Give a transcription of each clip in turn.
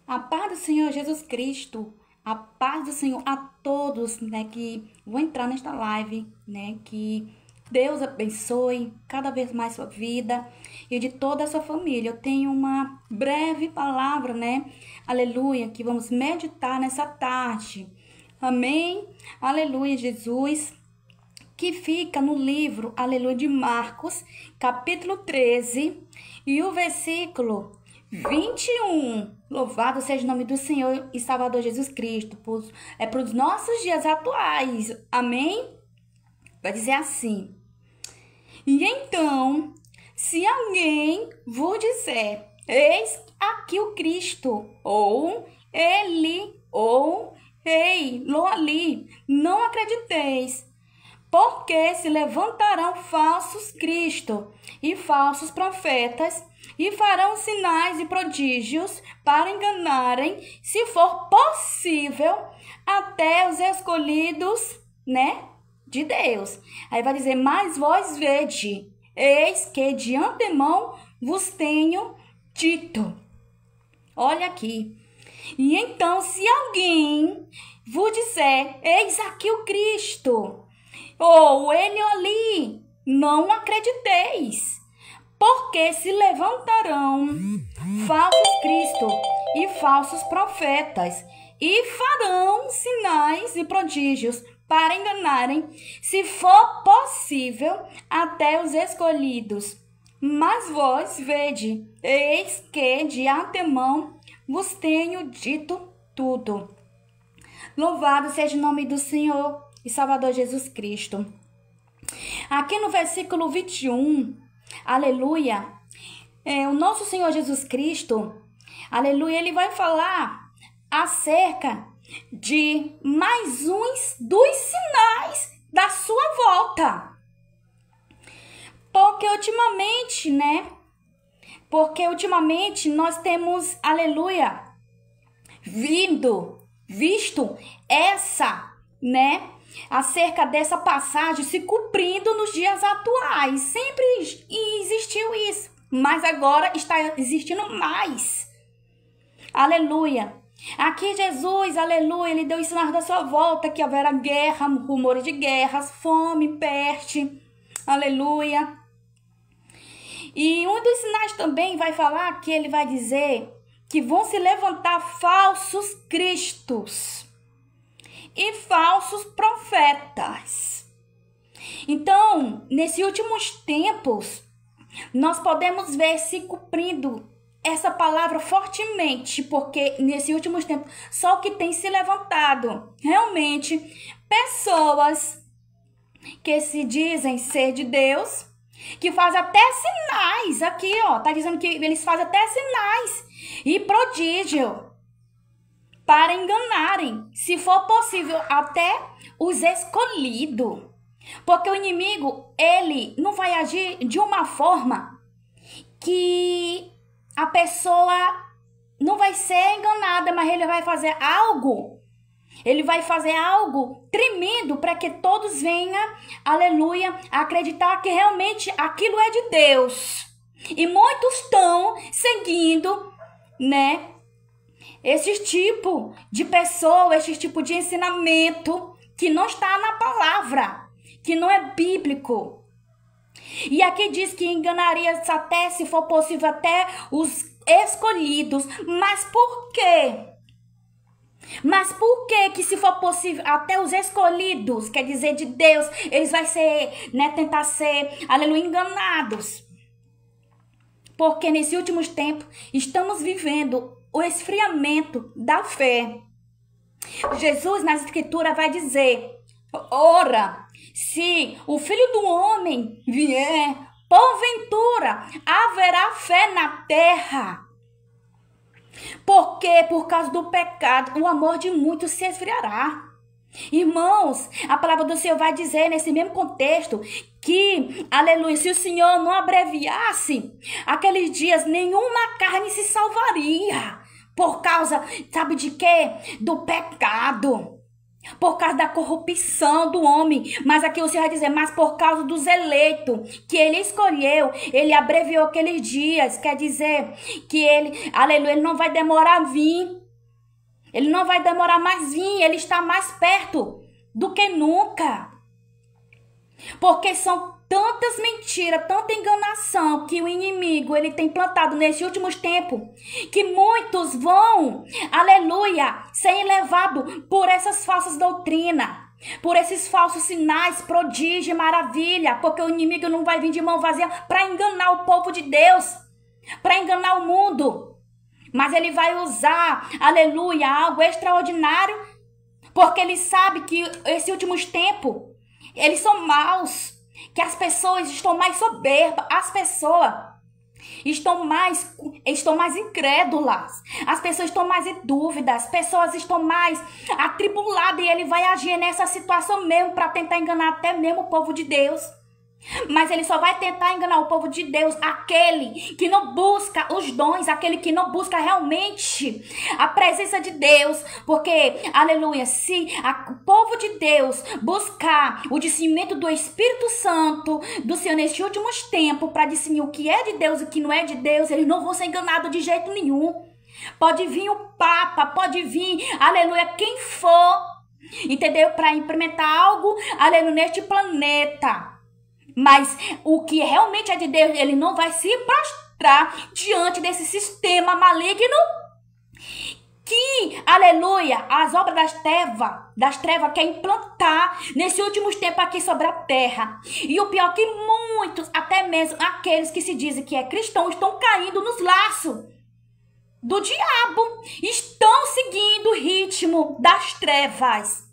A paz do Senhor Jesus Cristo, a paz do Senhor a todos, né, que vão entrar nesta live, né, que Deus abençoe cada vez mais sua vida e de toda a sua família. Eu tenho uma breve palavra, né, aleluia, que vamos meditar nessa tarde. Amém? Aleluia, Jesus, que fica no livro, aleluia, de Marcos, capítulo 13, e o versículo 21. Louvado seja o nome do Senhor e Salvador Jesus Cristo, para os nossos dias atuais. Amém? Vai dizer assim: e então, se alguém vos disser, eis aqui o Cristo, ou ele, ou ei, lo ali, não acrediteis, porque se levantarão falsos Cristo e falsos profetas e farão sinais e prodígios para enganarem, se for possível, até os escolhidos, né, de Deus. Aí vai dizer: mas vós vede, eis que de antemão vos tenho dito. Olha aqui. E então, se alguém vos disser, eis aqui o Cristo, ou ele ali, não acrediteis, porque se levantarão falsos Cristo e falsos profetas e farão sinais e prodígios para enganarem, se for possível, até os escolhidos. Mas vós vede, eis que de antemão vos tenho dito tudo. Louvado seja o nome do Senhor e Salvador Jesus Cristo. Aqui no versículo 21, aleluia, o nosso Senhor Jesus Cristo, aleluia, ele vai falar acerca de mais uns dos sinais da sua volta. Porque ultimamente nós temos, aleluia, visto essa, né, acerca dessa passagem se cumprindo nos dias atuais. Sempre existiu isso, mas agora está existindo mais. Aleluia. Aqui Jesus, aleluia, ele deu o sinal da sua volta, que haverá guerra, rumores de guerras, fome, peste, aleluia. E um dos sinais também vai falar que ele vai dizer que vão se levantar falsos cristos e falsos profetas. Então, nesses últimos tempos, nós podemos ver se cumprindo essa palavra fortemente, porque nesses últimos tempos, só que tem se levantado realmente pessoas que se dizem ser de Deus, que fazem até sinais, aqui ó, tá dizendo que eles fazem até sinais e prodígio para enganarem, se for possível, até os escolhidos. Porque o inimigo, ele não vai agir de uma forma que a pessoa não vai ser enganada, mas ele vai fazer algo. Ele vai fazer algo tremendo para que todos venham, aleluia, acreditar que realmente aquilo é de Deus. E muitos estão seguindo, né, esse tipo de pessoa, esse tipo de ensinamento que não está na palavra, que não é bíblico. E aqui diz que enganaria até, se for possível, até os escolhidos. Mas por quê? Mas por que se for possível, até os escolhidos, quer dizer, de Deus, eles vão ser, né, tentar ser, aleluia, enganados? Porque nesses últimos tempos, estamos vivendo o esfriamento da fé. Jesus, nas escrituras, vai dizer: ora, se o Filho do Homem vier, porventura haverá fé na terra. Porque por causa do pecado, o amor de muitos se esfriará. Irmãos, a palavra do Senhor vai dizer nesse mesmo contexto que, aleluia, se o Senhor não abreviasse aqueles dias, nenhuma carne se salvaria. Por causa, sabe de quê? Do pecado. por causa da corrupção do homem. Mas aqui o Senhor vai dizer, mas por causa dos eleitos que ele escolheu, ele abreviou aqueles dias. Quer dizer que ele, aleluia, ele não vai demorar a vir. Ele não vai demorar mais vir. Ele está mais perto do que nunca. Porque são tantas mentiras, tanta enganação que o inimigo ele tem plantado nesses últimos tempos, que muitos vão, aleluia, serem levados por essas falsas doutrinas, por esses falsos sinais, prodígio e maravilha, porque o inimigo não vai vir de mão vazia para enganar o povo de Deus, para enganar o mundo, mas ele vai usar, aleluia, algo extraordinário, porque ele sabe que esses últimos tempos, eles são maus, que as pessoas estão mais soberbas, as pessoas estão mais incrédulas, as pessoas estão mais em dúvida, as pessoas estão mais atribuladas e ele vai agir nessa situação mesmo para tentar enganar até mesmo o povo de Deus. Mas ele só vai tentar enganar o povo de Deus, aquele que não busca os dons, aquele que não busca realmente a presença de Deus. Porque, aleluia, se o povo de Deus buscar o discernimento do Espírito Santo do Senhor nestes últimos tempos, para discernir o que é de Deus e o que não é de Deus, eles não vão ser enganados de jeito nenhum. Pode vir o Papa, pode vir, aleluia, quem for, entendeu? Para implementar algo, aleluia, neste planeta. Mas o que realmente é de Deus, ele não vai se prostrar diante desse sistema maligno que, aleluia, as obras das trevas quer implantar nesses últimos tempos aqui sobre a terra. E o pior é que muitos, até mesmo aqueles que se dizem que é cristão, estão caindo nos laços do diabo, estão seguindo o ritmo das trevas.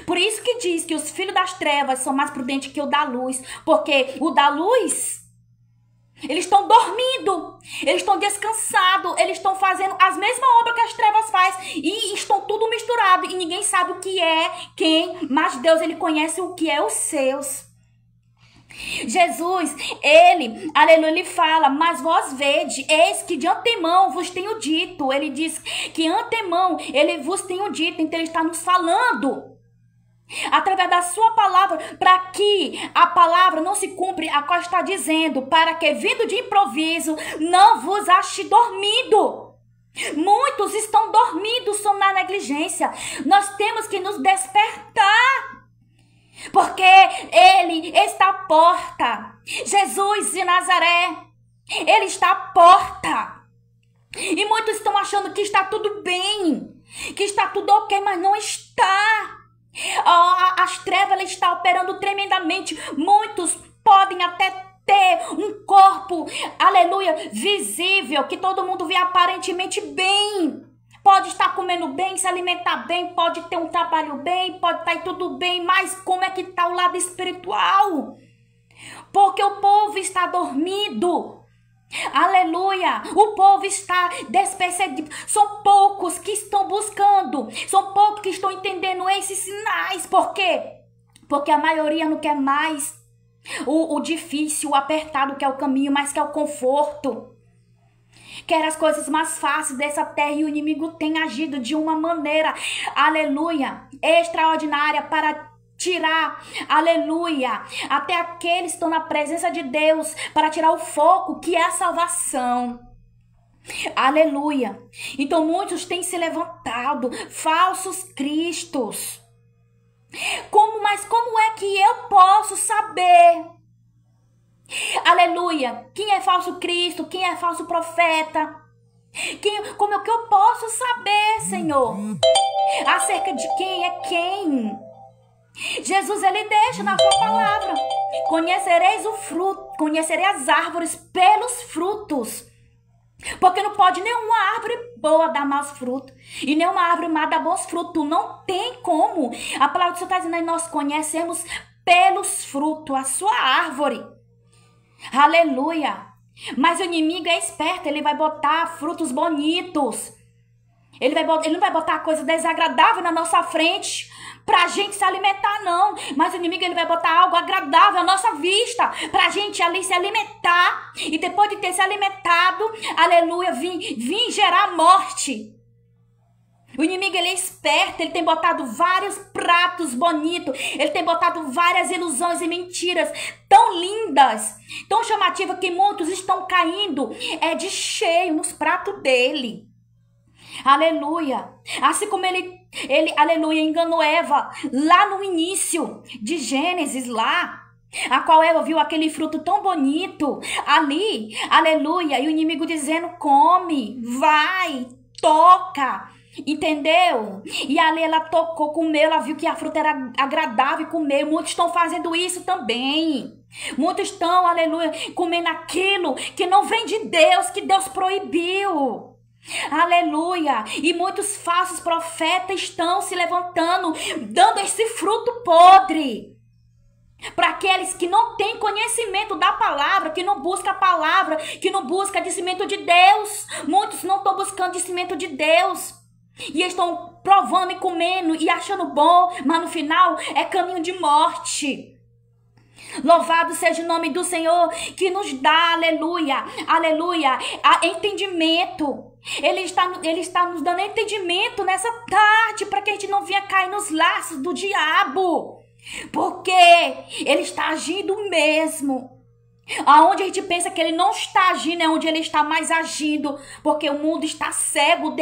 Por isso que diz que os filhos das trevas são mais prudentes que o da luz, porque o da luz, eles estão dormindo, eles estão descansados, eles estão fazendo as mesmas obras que as trevas fazem e estão tudo misturado e ninguém sabe o que é quem, mas Deus, ele conhece o que é os seus. Jesus, ele, aleluia, ele fala, mas vós vede, eis que de antemão vos tenho dito. Ele diz que antemão ele vos tenho dito, então ele está nos falando através da sua palavra, para que a palavra não se cumpre a qual está dizendo, para que vindo de improviso não vos ache dormido. Muitos estão dormindo, são na negligência. Nós temos que nos despertar, porque ele está à porta. Jesus de Nazaré, ele está à porta. E muitos estão achando que está tudo bem, que está tudo ok, mas não está. As trevas ela está operando tremendamente. Muitos podem até ter um corpo, aleluia, visível, que todo mundo vê aparentemente bem. Pode estar comendo bem, se alimentar bem, pode ter um trabalho bem, pode estar tudo bem, mas como é que está o lado espiritual? Porque o povo está dormindo. Aleluia, o povo está despercebido. São poucos que estão buscando, são poucos que estão entendendo esses sinais. Por quê? Porque a maioria não quer mais o difícil, o apertado, que é o caminho, mas quer o conforto, quer as coisas mais fáceis dessa terra. E o inimigo tem agido de uma maneira, aleluia, extraordinária para tirar, aleluia, até aqueles que estão na presença de Deus, para tirar o foco que é a salvação. Aleluia. Então muitos têm se levantado, falsos cristos. Mas como é que eu posso saber? Aleluia. Quem é falso Cristo? Quem é falso profeta? Como é que eu posso saber, Senhor? Acerca de quem é quem? Jesus, ele deixa na sua palavra: conhecereis o fruto, conhecerei as árvores pelos frutos. Porque não pode nenhuma árvore boa dar maus frutos, e nenhuma árvore má dar bons frutos. Não tem como. A palavra do Senhor está dizendo aí: nós conhecemos pelos frutos a sua árvore. Aleluia. Mas o inimigo é esperto, ele vai botar frutos bonitos. Ele não vai botar coisa desagradável na nossa frente pra gente se alimentar, não. Mas o inimigo, ele vai botar algo agradável à nossa vista, pra gente ali se alimentar. E depois de ter se alimentado, aleluia, vir gerar morte. O inimigo, ele é esperto, ele tem botado vários pratos bonitos, ele tem botado várias ilusões e mentiras tão lindas, tão chamativas, que muitos estão caindo de cheio nos pratos dele. Aleluia. Assim como ele, aleluia, enganou Eva lá no início de Gênesis, lá, a qual Eva viu aquele fruto tão bonito ali, aleluia, e o inimigo dizendo: come, vai, toca. Entendeu? E ali ela tocou, comeu, ela viu que a fruta era agradável e comeu. Muitos estão fazendo isso também. Muitos estão, aleluia, comendo aquilo que não vem de Deus, que Deus proibiu. Aleluia. E muitos falsos profetas estão se levantando, dando esse fruto podre para aqueles que não têm conhecimento da palavra, que não busca a palavra, que não busca discernimento de Deus. Muitos não estão buscando discernimento de Deus. E estão provando e comendo e achando bom, mas no final é caminho de morte. Louvado seja o nome do Senhor, que nos dá, aleluia, aleluia, entendimento. Ele está nos dando entendimento nessa tarde, para que a gente não venha cair nos laços do diabo, porque ele está agindo mesmo. Aonde a gente pensa que ele não está agindo, é onde ele está mais agindo, porque o mundo está cego.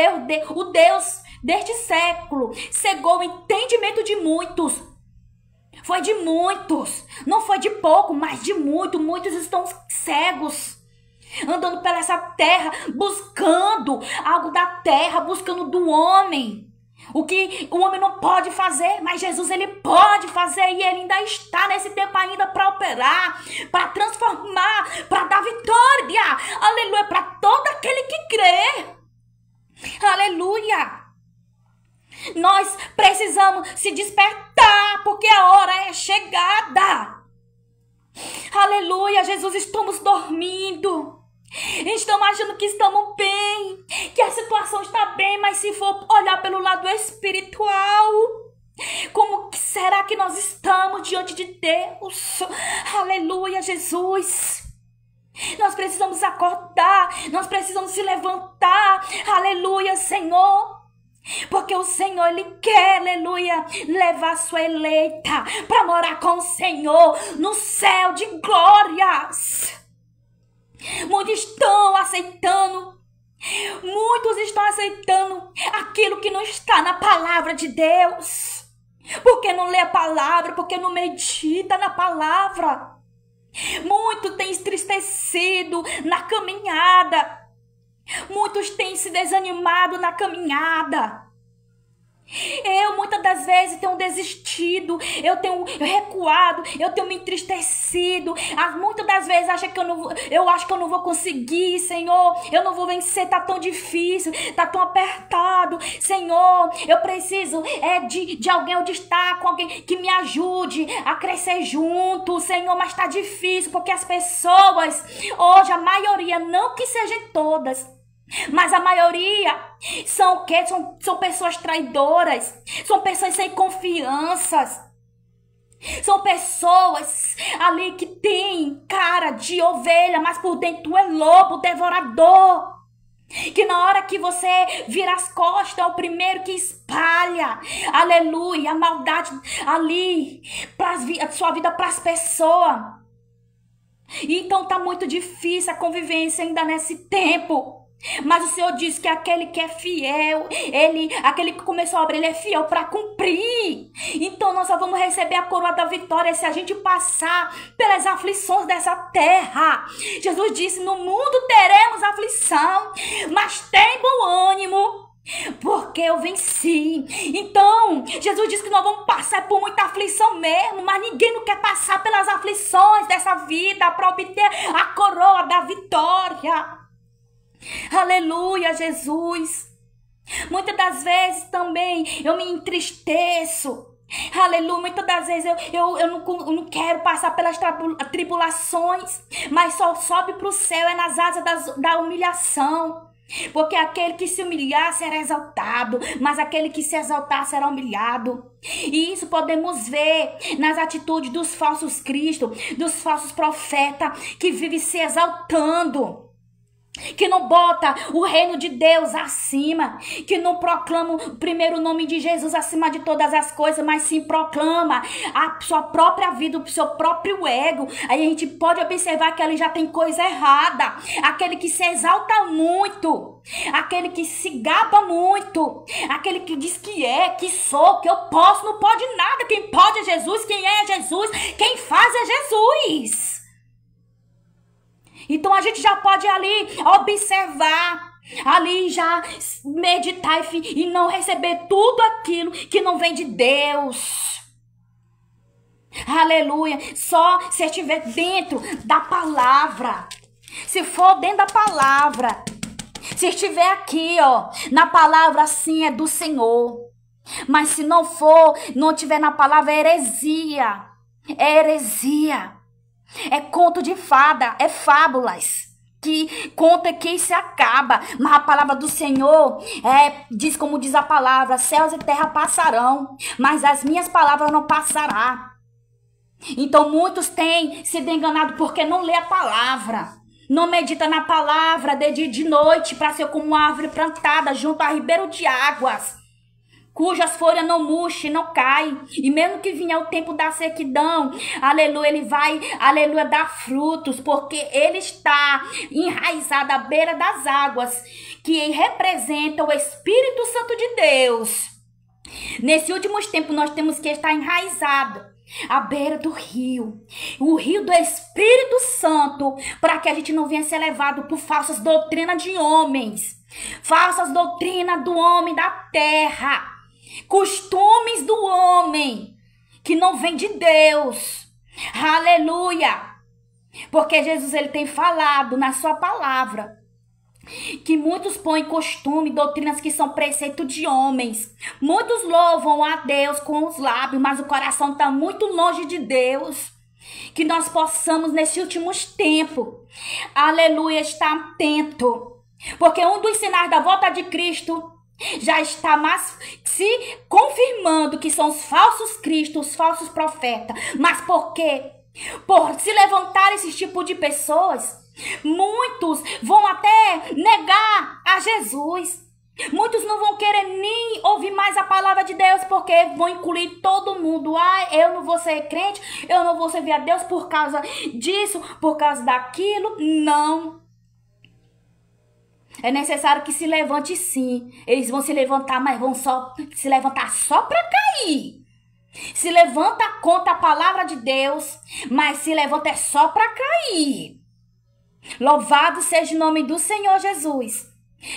O Deus deste século cegou o entendimento de muitos. Foi de muitos, não foi de pouco, mas de muito. Muitos estão cegos, andando pela essa terra, buscando algo da terra, buscando do homem. O que o homem não pode fazer, mas Jesus, ele pode fazer, e ele ainda está nesse tempo ainda para operar, para transformar, para dar vitória, aleluia, para todo aquele que crê, aleluia. Nós precisamos se despertar, porque a hora é chegada, aleluia. Jesus, estamos dormindo. Estamos achando que estamos bem, que a situação está bem, mas se for olhar pelo lado espiritual, como será que nós estamos diante de Deus? Aleluia, Jesus. Nós precisamos acordar, nós precisamos se levantar, aleluia, Senhor. Porque o Senhor, ele quer, aleluia, levar a sua eleita para morar com o Senhor no céu de glórias. Muitos estão aceitando aquilo que não está na palavra de Deus, porque não lê a palavra, porque não medita na palavra. Muitos têm entristecido na caminhada, muitos têm se desanimado na caminhada. Eu muitas das vezes tenho desistido, eu tenho recuado, eu tenho me entristecido. Muitas das vezes eu acho que eu não vou conseguir, Senhor. Eu não vou vencer, tá tão difícil, tá tão apertado. Senhor, eu preciso de alguém, eu estar com alguém que me ajude a crescer junto, Senhor. Mas tá difícil, porque as pessoas, hoje a maioria, não que sejam todas, mas a maioria são o quê? São pessoas traidoras, são pessoas sem confiança, são pessoas ali que têm cara de ovelha, mas por dentro é lobo devorador, que na hora que você vira as costas é o primeiro que espalha, aleluia, a maldade ali, a sua vida para as pessoas. Então tá muito difícil a convivência ainda nesse tempo. Mas o Senhor diz que aquele que é fiel, aquele que começou a obra, ele é fiel para cumprir. Então nós só vamos receber a coroa da vitória se a gente passar pelas aflições dessa terra. Jesus disse: no mundo teremos aflição, mas tem bom ânimo, porque eu venci. Então Jesus disse que nós vamos passar por muita aflição mesmo, mas ninguém não quer passar pelas aflições dessa vida para obter a coroa da vitória. Aleluia, Jesus. Muitas das vezes também eu me entristeço. Aleluia, muitas das vezes eu não quero passar pelas tribulações, mas só sobe para o céu é nas asas da humilhação. Porque aquele que se humilhar será exaltado, mas aquele que se exaltar será humilhado. E isso podemos ver nas atitudes dos falsos cristos, dos falsos profetas, que vivem se exaltando. que não bota o reino de Deus acima, que não proclama o primeiro nome de Jesus acima de todas as coisas, mas sim proclama a sua própria vida, o seu próprio ego. Aí a gente pode observar que ali já tem coisa errada. Aquele que se exalta muito, aquele que se gaba muito, aquele que diz que é, que sou, que eu posso, não pode nada. Quem pode é Jesus, quem é Jesus, quem faz é Jesus. Então a gente já pode ali observar, ali já meditar e não receber tudo aquilo que não vem de Deus. Aleluia. Só se estiver dentro da palavra. Se for dentro da palavra. Se estiver aqui, ó, na palavra, assim é do Senhor. Mas se não for, não estiver na palavra, é heresia. É heresia. É conto de fada, é fábulas, que conta que se acaba. Mas a palavra do Senhor diz como diz a palavra: céus e terra passarão, mas as minhas palavras não passarão. Então muitos têm sido enganados porque não lê a palavra, não medita na palavra de dia e de noite, para ser como uma árvore plantada junto a ribeiro de águas, cujas folhas não murcham, não caem. E mesmo que venha o tempo da sequidão, aleluia, ele vai, aleluia, dar frutos, porque ele está enraizado à beira das águas, que representa o Espírito Santo de Deus. Nesses últimos tempos, nós temos que estar enraizado à beira do rio, o rio do Espírito Santo, para que a gente não venha ser levado por falsas doutrinas de homens, falsas doutrinas do homem da terra, costumes do homem que não vem de Deus. Aleluia. Porque Jesus, ele tem falado na sua palavra que muitos põem costume, doutrinas que são preceito de homens. Muitos louvam a Deus com os lábios, mas o coração está muito longe de Deus. Que nós possamos, nesses últimos tempos, aleluia, estar atento, porque um dos sinais da volta de Cristo já está mais se confirmando, que são os falsos cristos, os falsos profetas. Mas por quê? Por se levantar esse tipo de pessoas, muitos vão até negar a Jesus. Muitos não vão querer nem ouvir mais a palavra de Deus, porque vão incluir todo mundo. Eu não vou ser crente, eu não vou servir a Deus por causa disso, por causa daquilo. Não. É necessário que se levante sim. Eles vão se levantar, mas vão só se levantar só para cair. Se levanta contra a palavra de Deus, mas se levanta é só para cair. Louvado seja o nome do Senhor Jesus.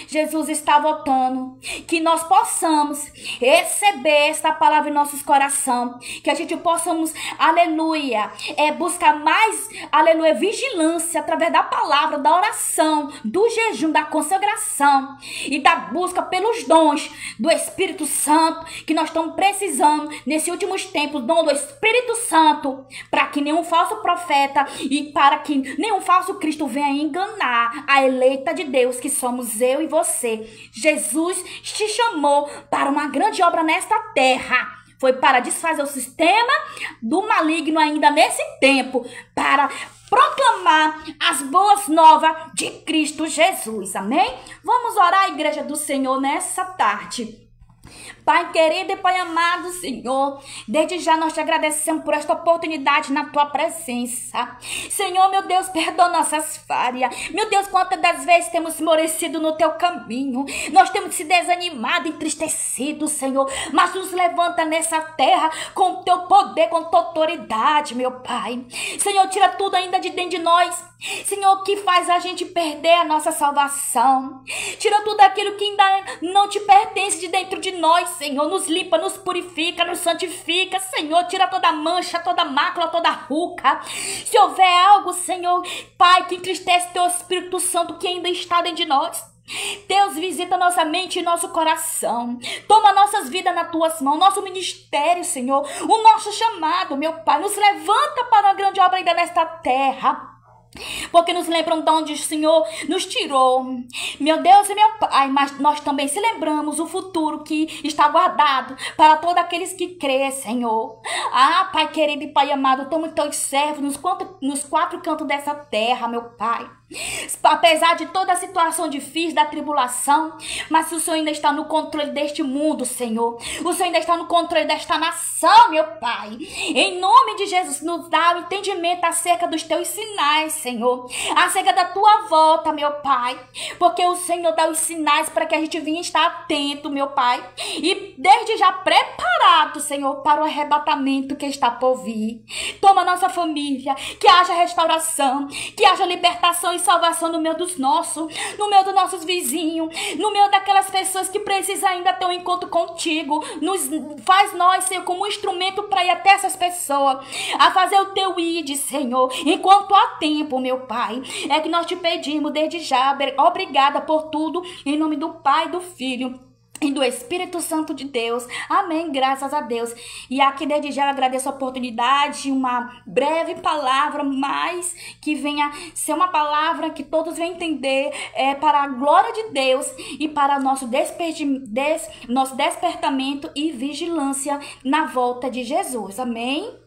Jesus está voltando, que nós possamos receber esta palavra em nossos corações, que a gente possamos, aleluia, buscar mais, aleluia, vigilância através da palavra, da oração, do jejum, da consagração e da busca pelos dons do Espírito Santo, que nós estamos precisando nesses últimos tempos, dom do Espírito Santo, para que nenhum falso profeta e para que nenhum falso Cristo venha enganar a eleita de Deus, que somos eu e você. Jesus te chamou para uma grande obra nesta terra. Foi para desfazer o sistema do maligno ainda nesse tempo, para proclamar as boas novas de Cristo Jesus. Amém? Vamos orar, igreja do Senhor, nessa tarde. Pai querido e Pai amado, Senhor, desde já nós te agradecemos por esta oportunidade na tua presença. Senhor, meu Deus, perdoa nossas falhas. Meu Deus, quantas das vezes temos esmorecido no teu caminho, nós temos se desanimado, entristecido, Senhor, mas nos levanta nessa terra com o teu poder, com tua autoridade, meu Pai. Senhor, tira tudo ainda de dentro de nós, Senhor, que faz a gente perder a nossa salvação. Tira tudo aquilo que ainda não te pertence de dentro de nós, Senhor. Nos limpa, nos purifica, nos santifica, Senhor. Tira toda mancha, toda mácula, toda ruga. Se houver algo, Senhor, Pai, que entristece teu Espírito Santo que ainda está dentro de nós, Deus, visita nossa mente e nosso coração. Toma nossas vidas nas tuas mãos, nosso ministério, Senhor, o nosso chamado, meu Pai. Nos levanta para uma grande obra ainda nesta terra. porque nos lembram de onde o Senhor nos tirou. Meu Deus e meu Pai, mas nós também se lembramos o futuro que está guardado para todos aqueles que crêem, Senhor. Ah, Pai querido e Pai amado, toma os teus servos nos quatro cantos dessa terra, meu Pai. Apesar de toda a situação difícil da tribulação, mas o Senhor ainda está no controle deste mundo, Senhor. O Senhor ainda está no controle desta nação, meu Pai. Em nome de Jesus, nos dá o entendimento acerca dos teus sinais, Senhor. Acerca da tua volta, meu Pai. Porque o Senhor dá os sinais para que a gente venha estar atento, meu Pai. E desde já preparado, Senhor, para o arrebatamento que está por vir. Toma nossa família, que haja restauração, que haja libertação e salvação no meio dos nossos, no meio dos nossos vizinhos, no meio daquelas pessoas que precisam ainda ter um encontro contigo. Faz nós, Senhor, como um instrumento para ir até essas pessoas, a fazer o teu id, Senhor, enquanto há tempo, meu Pai. É que nós te pedimos desde já. Obrigada por tudo, em nome do Pai, do Filho e do Espírito Santo de Deus. Amém, graças a Deus. E aqui desde já eu agradeço a oportunidade, uma breve palavra, mas que venha ser uma palavra que todos venham entender, para a glória de Deus e para nosso despertamento e vigilância na volta de Jesus. Amém.